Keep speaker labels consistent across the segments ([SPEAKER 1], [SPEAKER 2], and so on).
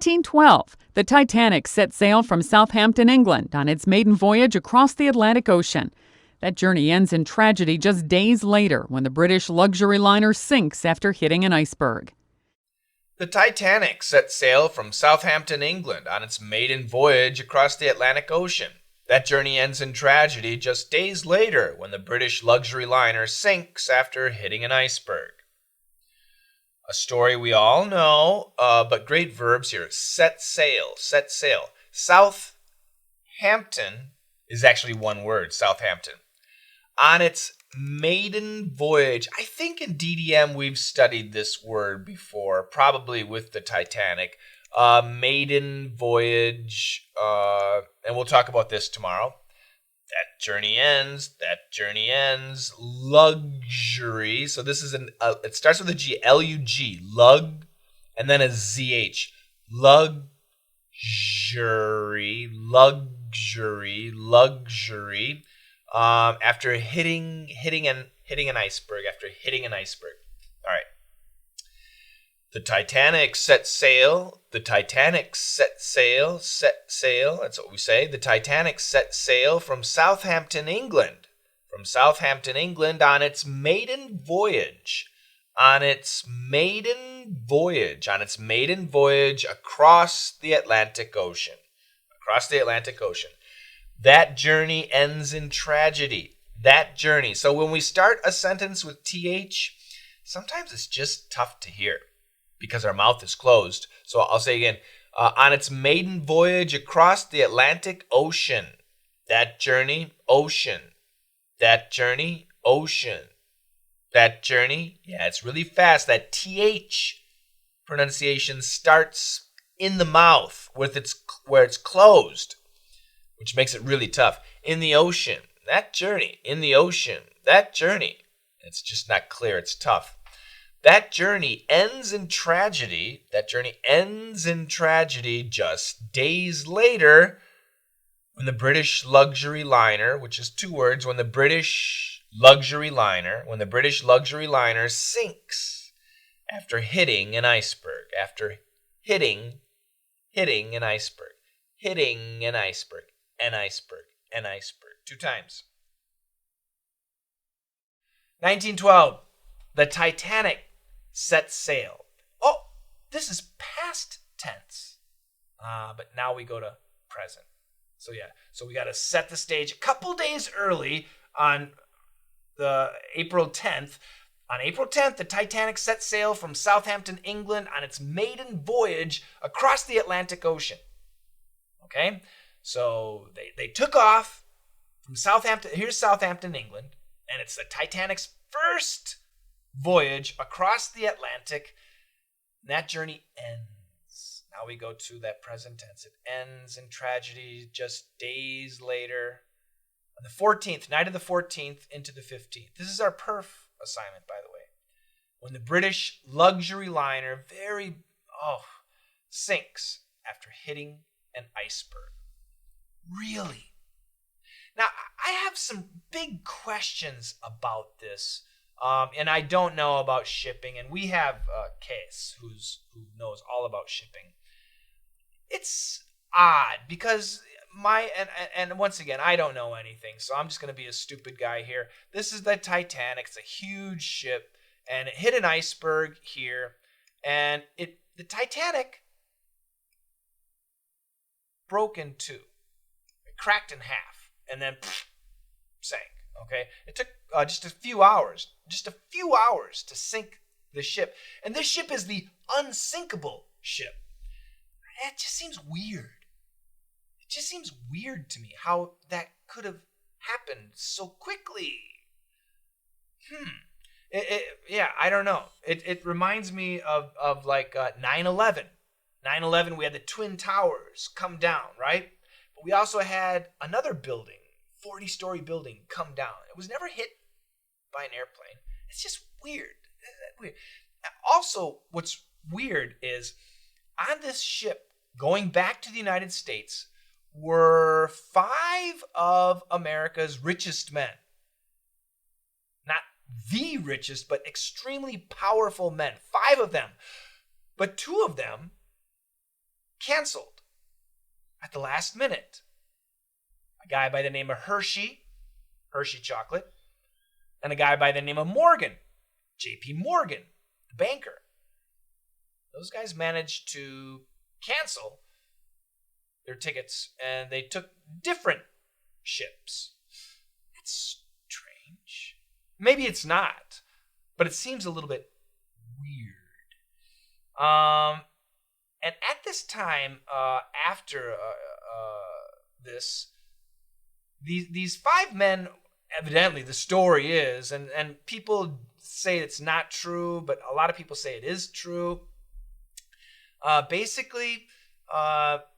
[SPEAKER 1] 1912, the Titanic set sail from Southampton, England, on its maiden voyage across the Atlantic Ocean. That journey ends in tragedy just days later when the British luxury liner sinks after hitting an iceberg.
[SPEAKER 2] The Titanic set sail from Southampton, England, on its maiden voyage across the Atlantic Ocean. That journey ends in tragedy just days later when the British luxury liner sinks after hitting an iceberg. A story we all know, but great verbs here. Set sail, set sail. Southampton is actually one word, Southampton. On its maiden voyage, I think in DDM we've studied this word before, probably with the Titanic. Maiden voyage, and we'll talk about this tomorrow. That journey ends. Luxury. So this is it starts with a G, L-U-G, lug, and then a Z-H. Luxury. After hitting an iceberg. All right. The Titanic set sail. That's what we say. The Titanic set sail from Southampton, England. On its maiden voyage. Across the Atlantic Ocean. That journey ends in tragedy. That journey. So when we start a sentence with TH, sometimes it's just tough to hear because our mouth is closed. So I'll say again, on its maiden voyage across the Atlantic Ocean. That journey, ocean. Yeah, it's really fast. That TH pronunciation starts in the mouth where it's closed, which makes it really tough. In the ocean. That journey. It's just not clear. It's tough. That journey ends in tragedy. Just days later when the British luxury liner, which is two words, when the British luxury liner sinks after hitting an iceberg. An iceberg. Two times. 1912. The Titanic set sail. Oh, this is past tense. But now we go to present. So we got to set the stage a couple days early on the April 10th. On April 10th, the Titanic set sail from Southampton, England on its maiden voyage across the Atlantic Ocean. Okay? So they took off from Southampton. Here's Southampton, England. And it's the Titanic's first voyage across the Atlantic. And that journey ends. Now we go to that present tense. It ends in tragedy just days later. On the 14th, night of the 14th into the 15th. This is our PIRF assignment, by the way. When the British luxury liner sinks after hitting an iceberg. Really? Now, I have some big questions about this, and I don't know about shipping, and we have Case who knows all about shipping. It's odd because and once again, I don't know anything, so I'm just going to be a stupid guy here. This is the Titanic. It's a huge ship, and it hit an iceberg here, and the Titanic broke in two. It cracked in half, and then sank. Okay, it took just a few hours to sink the ship, and this ship is the unsinkable ship. It just seems weird. It just seems weird to me how that could have happened so quickly. I don't know. It reminds me of like 9/11. 9/11, we had the Twin Towers come down, right? But we also had another building, 40-story building, come down. It was never hit by an airplane. It's just weird. Also, what's weird is on this ship going back to the United States were 5 of America's richest men. Not the richest, but extremely powerful men. 5 of them. But 2 of them canceled at the last minute. A guy by the name of Hershey chocolate, and a guy by the name of Morgan, J.P. Morgan, the banker. Those guys managed to cancel their tickets, and they took different ships. It's strange. Maybe it's not, but it seems a little bit weird. And at this time, after this, these five men, evidently the story is, and people say it's not true, but a lot of people say it is true. Basically,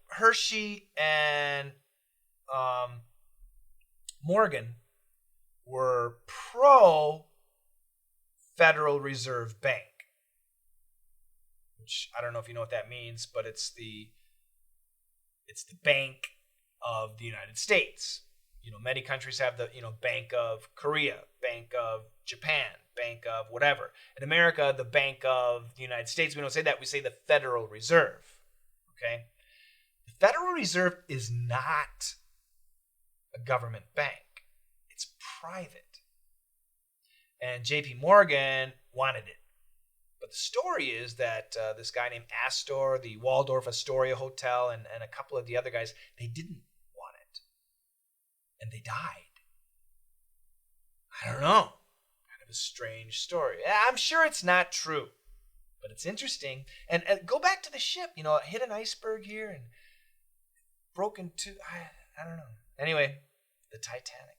[SPEAKER 2] Hershey and Morgan were pro-Federal Reserve Bank, which I don't know if you know what that means, but it's the Bank of the United States. You know, many countries have the, Bank of Korea, Bank of Japan, Bank of whatever. In America, the Bank of the United States, we don't say that, we say the Federal Reserve. Okay? The Federal Reserve is not a government bank. It's private. And J.P. Morgan wanted it. But the story is that this guy named Astor, the Waldorf Astoria Hotel, and a couple of the other guys, they didn't want it. And they died. I don't know. Kind of a strange story. I'm sure it's not true, but it's interesting. And go back to the ship. It hit an iceberg here and broke in two. I don't know. Anyway, the Titanic.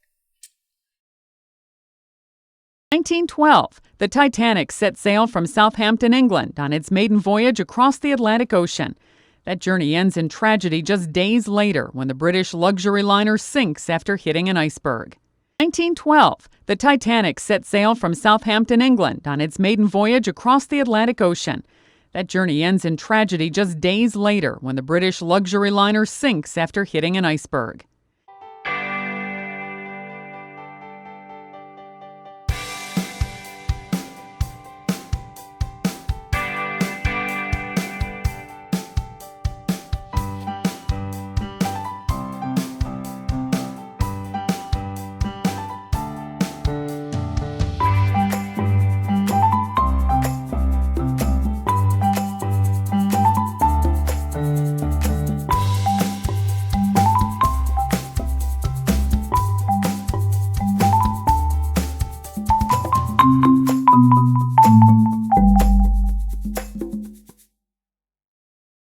[SPEAKER 1] 1912, the Titanic set sail from Southampton, England, on its maiden voyage across the Atlantic Ocean. That journey ends in tragedy just days later when the British luxury liner sinks after hitting an iceberg. 1912, the Titanic set sail from Southampton, England, on its maiden voyage across the Atlantic Ocean. That journey ends in tragedy just days later when the British luxury liner sinks after hitting an iceberg.